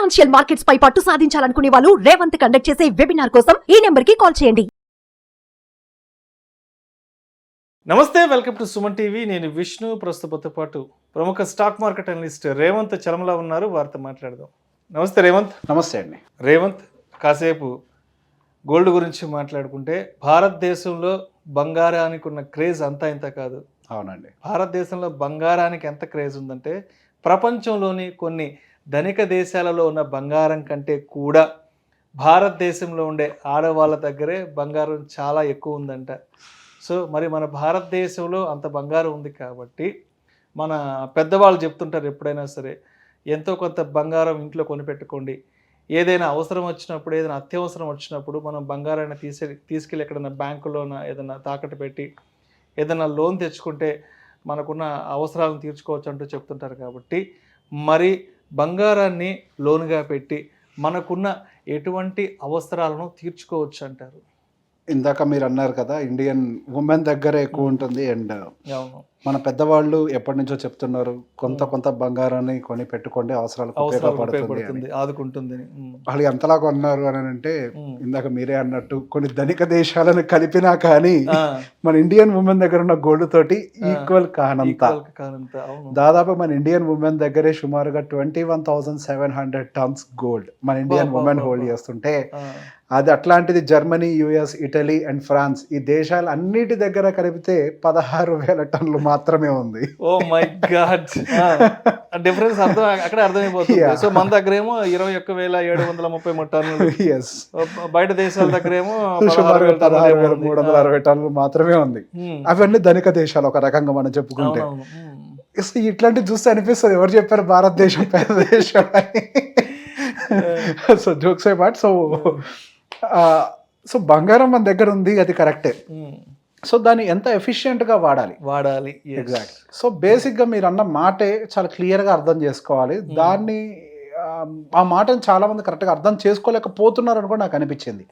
Financial markets పై పట్టు సాధించాలనుకునే వాళ్ళు Revanth conduct చేసే వెబినార్ కోసం ఈ నెంబర్ కి కాల్ చేయండి. నమస్తే, వెల్కమ్ టు సుమన్ టీవీ. నేను విష్ణు. ప్రస్తుతంతో పాటు ప్రముఖ stock market analyst Revanth Chalamala ఉన్నారు. వారితో మాట్లాడదాం. నమస్తే రేవంత్. నమస్తే అండి. రేవంత్, కాసేపు గోల్డ్ గురించి మాట్లాడుకుంటే, భారతదేశంలో బంగారానికి ఉన్న క్రేజ్ అంతా ఇంత కాదు. అవునండి. భారతదేశంలో బంగారానికి ఎంత క్రేజ్ ఉందంటే, ప్రపంచంలోని కొన్ని ధనిక దేశాలలో ఉన్న బంగారం కంటే కూడా భారతదేశంలో ఉండే ఆడవాళ్ళ దగ్గరే బంగారం చాలా ఎక్కువ ఉందంట. సో మరి మన భారతదేశంలో అంత బంగారం ఉంది కాబట్టి మన పెద్దవాళ్ళు చెప్తుంటారు ఎప్పుడైనా సరే, ఎంతో కొంత బంగారం ఇంట్లో కొనిపెట్టుకోండి. ఏదైనా అవసరం వచ్చినప్పుడు, ఏదైనా అత్యవసరం వచ్చినప్పుడు మనం బంగారాన్ని తీసుకెళ్ళి ఎక్కడైనా బ్యాంకులోన ఏదైనా తాకట్టు పెట్టి ఏదైనా లోన్ తెచ్చుకుంటే మనకున్న అవసరాలను తీర్చుకోవచ్చు అంటూ చెప్తుంటారు. కాబట్టి మరి బంగారాన్ని లోన్గా పెట్టి మనకున్న ఎటువంటి అవసరాలను తీర్చుకోవచ్చు అంటారు. ఇందాక మీరు అన్నారు కదా, ఇండియన్ ఉమెన్ దగ్గర ఎక్కువ ఉంటుంది. అండ్ అవును, మన పెద్దవాళ్ళు ఎప్పటి నుంచో చెప్తున్నారు, కొంత బంగారాన్ని కొని పెట్టుకోండి, అవసరాలకు ఉపయోగపడుతుంది, ఆదుకుంటుంది. వాళ్ళు ఎంతలా కొన్నారు అని అంటే, ఇందాక మీరే అన్నట్టు కొన్ని ధనిక దేశాలను కలిపినా కానీ మన ఇండియన్ ఉమెన్ దగ్గర ఉన్న గోల్డ్ తోటి ఈక్వల్ కానంత. దాదాపు మన ఇండియన్ ఉమెన్ దగ్గరే సుమారుగా 21,700 టన్స్ గోల్డ్ మన ఇండియన్ ఉమెన్ హోల్డ్ చేస్తుంటే, అది అట్లాంటిది Germany, US, Italy and France ఈ దేశాలు అన్నిటి దగ్గర కలిపితే 16,000 టన్నులు మాత్రమే ఉంది. ఓ మై గాడ్, డిఫరెన్స్ అక్కడ అర్థమైపోతుంది. సో మన దగ్గర ఏమో 21,733 టన్నులు, బయట దేశాల దగ్గర ఏమో 16,360 టన్నులు మాత్రమే ఉంది. అవన్నీ ధనిక దేశాలు ఒక రకంగా మనం చెప్పుకుంటే. ఇట్లాంటివి చూస్తే అనిపిస్తుంది, ఎవరు చెప్పారు భారతదేశం పెద్ద దేశం అని. So jokes part. సో బంగారం మన దగ్గర ఉంది, అది కరెక్టే. సో దాన్ని ఎంత ఎఫిషియెంట్గా వాడాలి. ఎగ్జాక్ట్. సో బేసిక్గా మీరు అన్న మాటే చాలా క్లియర్గా అర్థం చేసుకోవాలి. దాన్ని ఆ మాటను చాలా మంది కరెక్ట్గా అర్థం చేసుకోలేకపోతున్నారని కూడా నాకు అనిపించింది.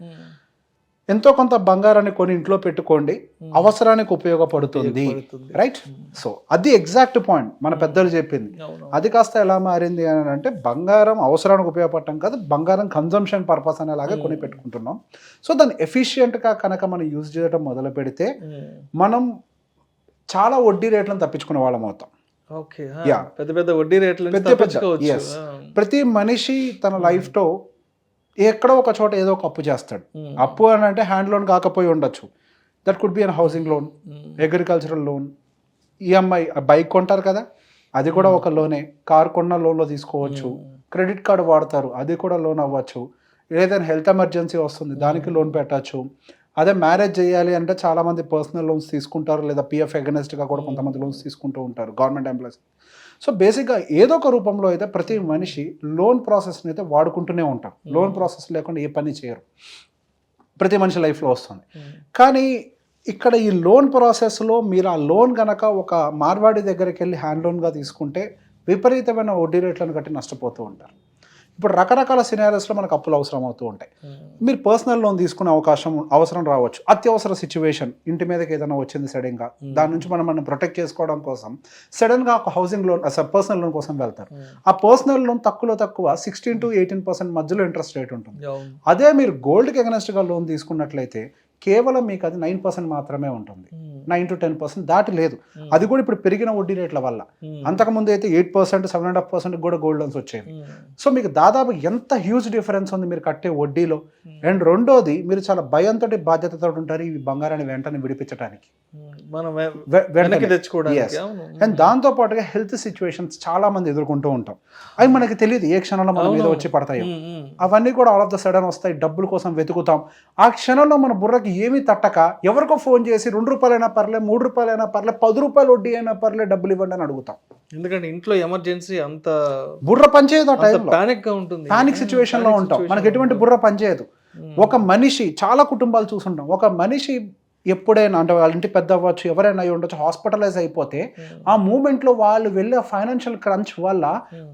ఎంతో కొంత బంగారాన్ని కొని ఇంట్లో పెట్టుకోండి, అవసరానికి ఉపయోగపడుతుంది. రైట్. సో అది ఎగ్జాక్ట్ పాయింట్ మన పెద్దలు చెప్పింది. అది కాస్త ఎలా మారింది అని అంటే, బంగారం అవసరానికి ఉపయోగపడటం కాదు, బంగారం కన్జంప్షన్ పర్పస్ అనేలాగా కొని పెట్టుకుంటున్నాం. సో దాన్ని ఎఫిషియెంట్గా కనుక మనం యూజ్ చేయడం మొదలు పెడితే మనం చాలా వడ్డీ రేట్లను తప్పించుకునే వాళ్ళం అవుతాం. పెద్ద వడ్డీ రేట్లు. ప్రతి మనిషి తన లైఫ్లో ఎక్కడో ఒక చోట ఏదో ఒక అప్పు చేస్తాడు. అప్పు అని అంటే హ్యాండ్ లోన్ కాకపోయి ఉండొచ్చు. That could be an housing loan, agricultural loan, EMI. Bike కొంటారు కదా, అది కూడా ఒక లోనే. కార్ కొన్న లోన్లో తీసుకోవచ్చు. క్రెడిట్ కార్డు వాడతారు, అది కూడా లోన్ అవ్వచ్చు. ఏదైనా హెల్త్ ఎమర్జెన్సీ వస్తుంది, దానికి లోన్ పెట్టచ్చు. అదే మ్యారేజ్ చేయాలి అంటే చాలామంది పర్సనల్ లోన్స్ తీసుకుంటారు, లేదా పిఎఫ్ అగెనెస్ట్గా కూడా కొంతమంది లోన్స్ తీసుకుంటూ ఉంటారు, గవర్నమెంట్ ఎంప్లాయీస్. సో బేసిక్గా ఏదో ఒక రూపంలో అయితే ప్రతి మనిషి లోన్ ప్రాసెస్ని అయితే వాడుకుంటూనే ఉంటారు. లోన్ ప్రాసెస్ లేకుండా ఏ పని చేయరు, ప్రతి మనిషి లైఫ్లో వస్తుంది. కానీ ఇక్కడ ఈ లోన్ ప్రాసెస్లో మీరు ఆ లోన్ కనుక ఒక మార్వాడి దగ్గరికి వెళ్ళి హ్యాండ్ లోన్గా తీసుకుంటే విపరీతమైన వడ్డీ రేట్లను కట్టి నష్టపోతూ ఉంటారు. ఇప్పుడు రకరకాల సినారియోస్లో మనకు అప్పులు అవసరం అవుతూ ఉంటాయి. మీరు పర్సనల్ లోన్ తీసుకునే అవసరం రావచ్చు. అత్యవసర సిచ్యువేషన్, ఇంటి మీదకి ఏదైనా వచ్చింది సడన్గా, దాని నుంచి మనం ప్రొటెక్ట్ చేసుకోవడం కోసం సడన్గా ఒక హౌసింగ్ లోన్, పర్సనల్ లోన్ కోసం వెళ్తారు. ఆ పర్సనల్ లోన్ తక్కువ 16 to 18% మధ్యలో ఇంట్రెస్ట్ రేట్ ఉంటుంది. అదే మీరు గోల్డ్కి ఎగనెస్ట్గా లోన్ తీసుకున్నట్లయితే కేవలం మీకు అది 9% మాత్రమే ఉంటుంది. 9 to 10% దాటి లేదు. అది కూడా ఇప్పుడు పెరిగిన వడ్డీ రేట్ల వల్ల. అంతకుముందు అయితే 8%, 7.5% కూడా గోల్డ్ లోన్స్ వచ్చేవి. సో మీకు దాదాపు ఎంత హ్యూజ్ డిఫరెన్స్ ఉంది మీరు కట్టే వడ్డీలో. అండ్ రెండోది, మీరు చాలా భయంతో బాధ్యతతో ఉంటారు ఈ బంగారాన్ని వెంటనే విడిపించడానికి, అండ్ దాంతో పాటుగా హెల్త్ సిచ్యువేషన్స్ చాలా మంది ఎదుర్కొంటూ ఉంటాం. అవి మనకి తెలియదు ఏ క్షణంలో మన మీద వచ్చి పడతాయో. అవన్నీ కూడా ఆల్ ఆఫ్ ద సడన్ వస్తాయి. డబ్బుల కోసం వెతుకుతాం. ఆ క్షణంలో మన బుర్రకి ఏమీ తట్టక ఎవరికో ఫోన్ చేసి 2 రూపాయలైనా పర్లే, 3 రూపాయలైనా పర్లే, 10 రూపాయలు వడ్డీ అయినా పర్లే, డబ్బులు ఇవ్వండి అని అడుగుతాం. ఎందుకంటే ఇంట్లో ఎమర్జెన్సీ, అంత బుర్ర పనిచేయదు. ఆ టైంలో పానిక్ సిచ్యువేషన్ లో ఉంటాం. మనకి ఎటువంటి బుర్ర పనిచేయదు. ఒక మనిషి, చాలా కుటుంబాలు చూసుంటాం, ఒక మనిషి ఎప్పుడైనా అంటే వాళ్ళ ఇంటి పెద్ద అవ్వచ్చు, ఎవరైనా అయి ఉండొచ్చు, హాస్పిటలైజ్ అయిపోతే ఆ మూమెంట్లో వాళ్ళు వెళ్ళే ఫైనాన్షియల్ క్రంచ్ వల్ల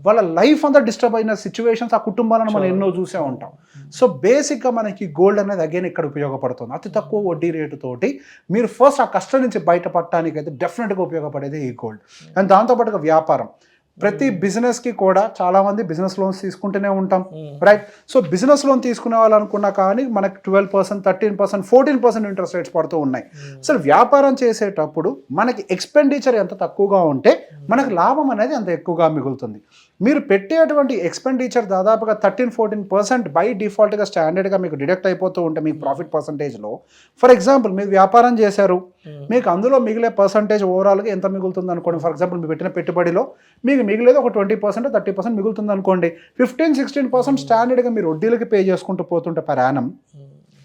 వాళ్ళ లైఫ్ అంతా డిస్టర్బ్ అయిన సిచ్యువేషన్స్ ఆ కుటుంబాలను మనం ఎన్నో చూసే ఉంటాం. సో బేసిక్గా మనకి గోల్డ్ అనేది అగైన్ ఇక్కడ ఉపయోగపడుతుంది. అతి తక్కువ వడ్డీ రేటుతోటి మీరు ఫస్ట్ ఆ కష్టం నుంచి బయటపడటానికి అయితే డెఫినెట్గా ఉపయోగపడేది ఈ గోల్డ్. అండ్ దాంతోపాటుగా వ్యాపారం. ప్రతి బిజినెస్కి కూడా చాలా మంది బిజినెస్ లోన్స్ తీసుకుంటూనే ఉంటాం, రైట్? సో బిజినెస్ లోన్ తీసుకునే వాళ్ళు అనుకున్నా కానీ మనకి 12%, 13%, 14% ఇంట్రెస్ట్ రేట్స్ పడుతూ ఉన్నాయి. అసలు వ్యాపారం చేసేటప్పుడు మనకి ఎక్స్పెండిచర్ ఎంత తక్కువగా ఉంటే మనకు లాభం అనేది అంత ఎక్కువగా మిగులుతుంది. మీరు పెట్టేటువంటి ఎక్స్పెండిచర్ దాదాపుగా 13-14% బై డిఫాల్ట్గా స్టాండర్డ్గా మీకు డిడక్ట్ అయిపోతూ ఉంటే మీకు ప్రాఫిట్ పర్సంటేజ్లో, ఫర్ ఎగ్జాంపుల్ మీరు వ్యాపారం చేశారు, మీకు అందులో మిగిలే పర్సంటేజ్ ఓవరాల్గా ఎంత మిగులుతుంది అనుకోండి. ఫర్ ఎగ్జాంపుల్ మీరు పెట్టిన పెట్టుబడిలో మీకు మిగిలేదు ఒక 20%, 30% మిగులుతుంది అనుకోండి. 15-16% స్టాండర్డ్గా మీరు వడ్డీలకి పే చేసుకుంటూ పోతుంటే పర్ యానం,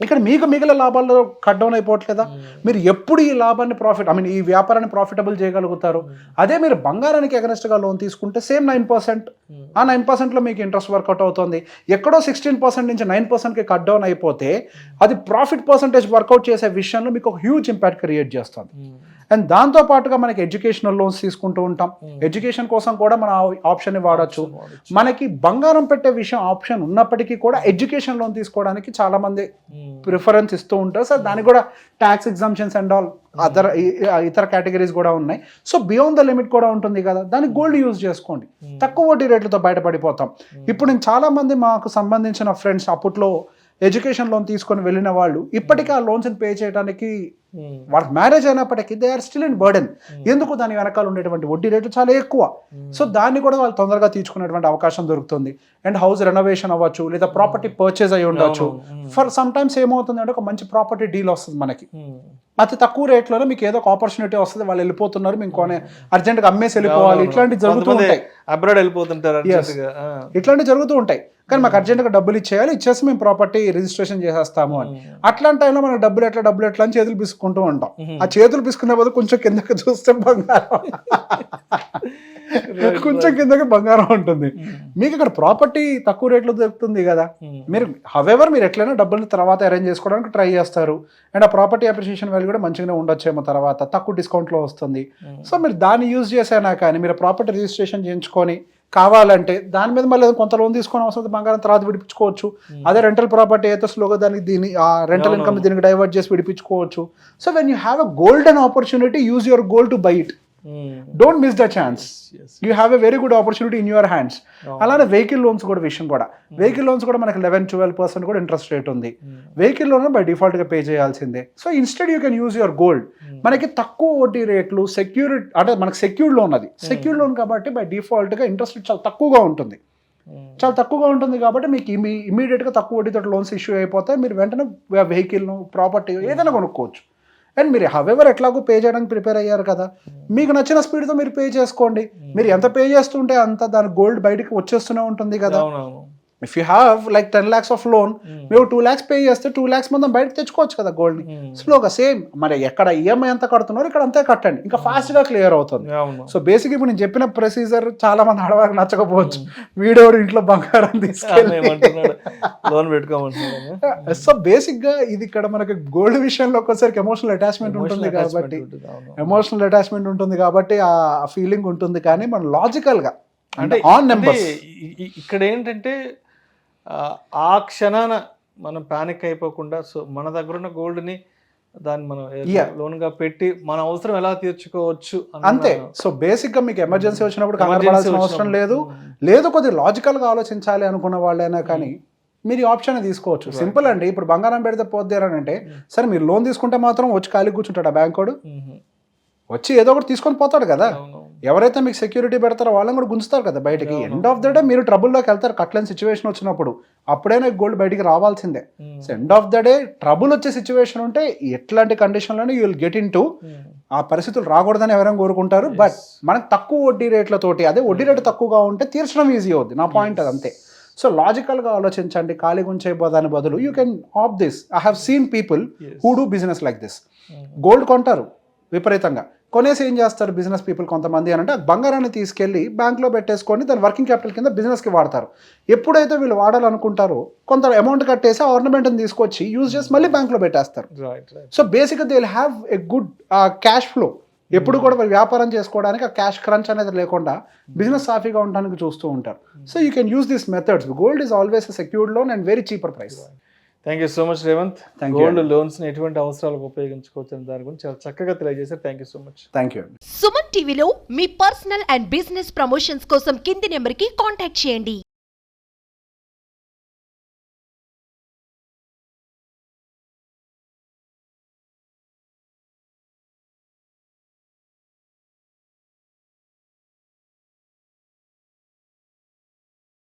ఇక్కడ మీకు మిగిలిన లాభాల్లో కట్ డౌన్ అయిపోవట్లేదా? మీరు ఎప్పుడు ఈ లాభాన్ని ఈ వ్యాపారాన్ని ప్రాఫిటబుల్ చేయగలుగుతారు? అదే మీరు బంగారానికి అగనెస్ట్గా లోన్ తీసుకుంటే సేమ్ 9%, ఆ 9%లో మీకు ఇంట్రెస్ట్ వర్కౌట్ అవుతుంది. ఎక్కడో 16% నుంచి 9%కి కట్ డౌన్ అయిపోతే అది ప్రాఫిట్ పర్సంటేజ్ వర్కౌట్ చేసే విషయంలో మీకు ఒక హ్యూజ్ ఇంపాక్ట్ క్రియేట్ చేస్తుంది. అండ్ దాంతో పాటుగా మనకి ఎడ్యుకేషనల్ లోన్స్ తీసుకుంటూ ఉంటాం. ఎడ్యుకేషన్ కోసం కూడా మన ఆప్షన్ వాడచ్చు. మనకి బంగారం పెట్టే విషయం ఆప్షన్ ఉన్నప్పటికీ కూడా ఎడ్యుకేషన్ లోన్ తీసుకోవడానికి చాలా మంది ప్రిఫరెన్స్ ఇస్తూ ఉంటారు. సో దానికి కూడా ట్యాక్స్ ఎగ్జామ్షన్స్ అండ్ ఆల్ ఇతర కేటగిరీస్ కూడా ఉన్నాయి. సో బియాండ్ ద లిమిట్ కూడా ఉంటుంది కదా, దానికి గోల్డ్ యూజ్ చేసుకోండి, తక్కువ వడ్డీ రేట్లతో బయటపడిపోతాం. ఇప్పుడు నేను చాలా మంది మాకు సంబంధించిన ఫ్రెండ్స్ అప్పట్లో ఎడ్యుకేషన్ లోన్ తీసుకొని వెళ్ళిన వాళ్ళు ఇప్పటికీ ఆ లోన్స్ని పే చేయడానికి వాళ్ళకి మ్యారేజ్ అయినప్పటికీ they are still in burden. ఎందుకు? దాని వెనకాల ఉండేటువంటి వడ్డీ రేట్లు చాలా ఎక్కువ. సో దాన్ని కూడా వాళ్ళు తొందరగా తీర్చుకునేటువంటి అవకాశం దొరుకుతుంది. అండ్ హౌస్ రెనోవేషన్ అవ్వచ్చు, లేదా ప్రాపర్టీ పర్చేజ్ అయ్యి ఉండొచ్చు. ఫర్ సమ్ టైమ్స్ ఏమవుతుంది అంటే ఒక మంచి ప్రాపర్టీ డీల్ వస్తుంది మనకి, అతి తక్కువ రేట్లోనే మీకు ఏదో ఒక ఆపర్చునిటీ వస్తుంది, వాళ్ళు వెళ్ళిపోతున్నారు, మీకు కొనే అర్జెంట్గా అమ్మేసి వెళ్ళిపోవాలి, ఇట్లాంటివి జరుగుతూ ఉంటాయి. అబ్రాడ్ వెళ్ళిపోతుంటారు, ఇట్లాంటివి జరుగుతూ ఉంటాయి. కానీ మాకు అర్జెంట్గా డబ్బులు ఇచ్చేసి మేము ప్రాపర్టీ రిజిస్ట్రేషన్ చేసేస్తాము అని. అట్లాంటి టైంలో మనకు డబ్బులు ఎట్లా అని చేతులు పిసుకుంటూ ఉంటాం. ఆ చేతులు పిసుకునే బదులు కొంచెం కిందకి చూస్తే బంగారం, కొంచెం కిందకి బంగారం ఉంటుంది. మీకు ఇక్కడ ప్రాపర్టీ తక్కువ రేట్లో దొరుకుతుంది కదా. మీరు హవెవర్ మీరు ఎట్లయినా డబ్బులు తర్వాత అరేంజ్ చేసుకోవడానికి ట్రై చేస్తారు. అండ్ ఆ ప్రాపర్టీ అప్రిషియేషన్ వాల్యూ కూడా మంచిగానే ఉండొచ్చేమో, తర్వాత తక్కువ డిస్కౌంట్లో వస్తుంది. సో మీరు దాన్ని యూజ్ చేసినా కానీ మీరు ప్రాపర్టీ రిజిస్ట్రేషన్ చేయించుకొని కావాలంటే దాని మీద మళ్ళీ కొంత లోన్ తీసుకొని అవసరం బంగారం తర్వాత విడిపించుకోవచ్చు. అదే రెంటల్ ప్రాపర్టీ అయితే స్లోగా దీన్ని ఆ రెంటల్ ఇన్కమ్ దీనికి డైవర్ట్ చేసి విడిపించుకోవచ్చు. So when you have a golden opportunity, use your gold to buy it. Don't miss the chance. You have a very good opportunity in your hands. అలానే vehicle loans కూడా విషయం కూడా, vehicle loans కూడా మనకి 11-12% కూడా interest rate ఉంది. Vehicle loan by డిఫాల్ట్గా pay చేయాల్సిందే. So instead you can use your gold. మనకి తక్కువ వడ్డీ రేట్లు, సెక్యూరిటీ అంటే మనకి సెక్యూర్డ్ లోన్, అది సెక్యూర్డ్ లోన్ కాబట్టి బై డిఫాల్ట్గా ఇంట్రెస్ట్ రేట్ చాలా తక్కువగా ఉంటుంది. కాబట్టి మీకు ఇమీడియట్గా తక్కువ వడ్డీతో లోన్స్ ఇష్యూ అయిపోతాయి. మీరు వెంటనే వెహికల్, ప్రాపర్టీ ఏదైనా కొనుక్కోవచ్చు. అండ్ మీరు హవెవర్ ఎట్లాగో పే చేయడానికి ప్రిపేర్ అయ్యారు కదా, మీకు నచ్చిన స్పీడ్తో మీరు పే చేసుకోండి. మీరు ఎంత పే చేస్తుంటే అంత దాని గోల్డ్ బయటకు వచ్చేస్తూనే ఉంటుంది కదా. If you have like 10 lakhs of loan, మీరు 2 lakhs పే చేస్తే 2 lakhs మొత్తం బయటకు తెచ్చుకోవచ్చు కదా గోల్డ్ని స్లోగా. సేమ్ మరి ఎక్కడ ఈఎంఐ ఎంత కడుతున్నారో ఇక్కడ అంతే కట్టండి, ఇంకా ఫాస్ట్గా క్లియర్ అవుతుంది. సో బేసిక్ ఇప్పుడు నేను చెప్పిన ప్రొసీజర్ చాలా మంది ఆడవారికి నచ్చకపోవచ్చు. వీడియో ఇంట్లో బంగారం తీసుకెళ్ళి లోన్ పెట్టుకోమంటున్నారు. సో బేసిక్గా ఇది ఇక్కడ మనకి గోల్డ్ విషయంలో ఒకసారికి ఎమోషనల్ అటాచ్మెంట్ ఉంటుంది కాబట్టి ఆ ఫీలింగ్ ఉంటుంది. కానీ మన లాజికల్గా అంటే ఆన్ నెంబర్స్ ఇక్కడ ఏంటంటే ఆ క్షణాన మనం పానిక్ అయిపోకుండా, సో మన దగ్గర ఉన్న గోల్డ్ని దాన్ని మనం లోన్గా పెట్టి మన అవసరం ఎలా తీర్చుకోవచ్చు అంతే. సో బేసిక్గా మీకు ఎమర్జెన్సీ వచ్చినప్పుడు కంగారు పడాల్సిన అవసరం లేదు కొద్దిగా లాజికల్గా ఆలోచించాలి అనుకున్న వాళ్ళైనా కానీ మీరు ఈ ఆప్షన్ తీసుకోవచ్చు. సింపుల్ అండి. ఇప్పుడు బంగారం పెడితే పోద్దారని అంటే సరే మీరు లోన్ తీసుకుంటే మాత్రం వచ్చి ఖాళీ కూర్చుంటాడు ఆ బ్యాంక్ వాడు, వచ్చి ఏదో ఒకటి తీసుకొని పోతాడు కదా. ఎవరైతే మీకు సెక్యూరిటీ పెడతారో వాళ్ళని కూడా గుంజుతారు కదా బయటికి. ఎండ్ ఆఫ్ ద డే మీరు ట్రబుల్లోకి వెళ్తారు, కట్టలేని సిచ్యువేషన్ వచ్చినప్పుడు, అప్పుడైనా గోల్డ్ బయటికి రావాల్సిందే. So end of the day trouble వచ్చే సిచ్యువేషన్ ఉంటే ఎట్లాంటి కండిషన్లోనే you will get into ఆ పరిస్థితులు రాకూడదని ఎవరైనా కోరుకుంటారు. బట్ మనకు తక్కువ వడ్డీ రేట్లతోటి, అదే వడ్డీ రేటు తక్కువగా ఉంటే తీర్చడం ఈజీ అవుద్ది. నా పాయింట్ అది అంతే. సో లాజికల్గా ఆలోచించండి, ఖాళీ ఉంచేపోదాని బదులు you can up this. I have seen people who do business like this. Gold కొంటారు విపరీతంగా, కొనేసి ఏం చేస్తారు బిజినెస్ పీపుల్ కొంతమంది అని అంటే బంగారాన్ని తీసుకెళ్ళి బ్యాంక్లో పెట్టేసుకొని దాని వర్కింగ్ క్యాపిటల్ కింద బిజినెస్కి వాడతారు. ఎప్పుడైతే వీళ్ళు వాడాలనుకుంటారో కొంత అమౌంట్ కట్టేసి ఆ ఆర్నమెంట్ని తీసుకొచ్చి యూజ్ చేసి మళ్ళీ బ్యాంక్లో పెట్టేస్తారు. సో బేసిక్గా they will have a good cash flow. ఎప్పుడు కూడా వ్యాపారం చేసుకోవడానికి ఆ క్యాష్ క్రంచ్ అనేది లేకుండా బిజినెస్ సాఫీగా ఉండడానికి చూస్తూ ఉంటారు. So you can use this methods. Gold is always a secured loan and very cheaper price. Thank you so much Revanth. Thank you, gold అండి. లోన్స్ ని ఎటువంటి అవసరాలకు ఉపయోగించుకోవచ్చు అనే దాని గురించి చాలా చక్కగా తెలియజేశారు. Thank you so much. Thank you. Suman టీవీలో మీ పర్సనల్ అండ్ బిజినెస్ ప్రమోషన్స్ కోసం కింది నెంబర్కి కాంటాక్ట్ చేయండి.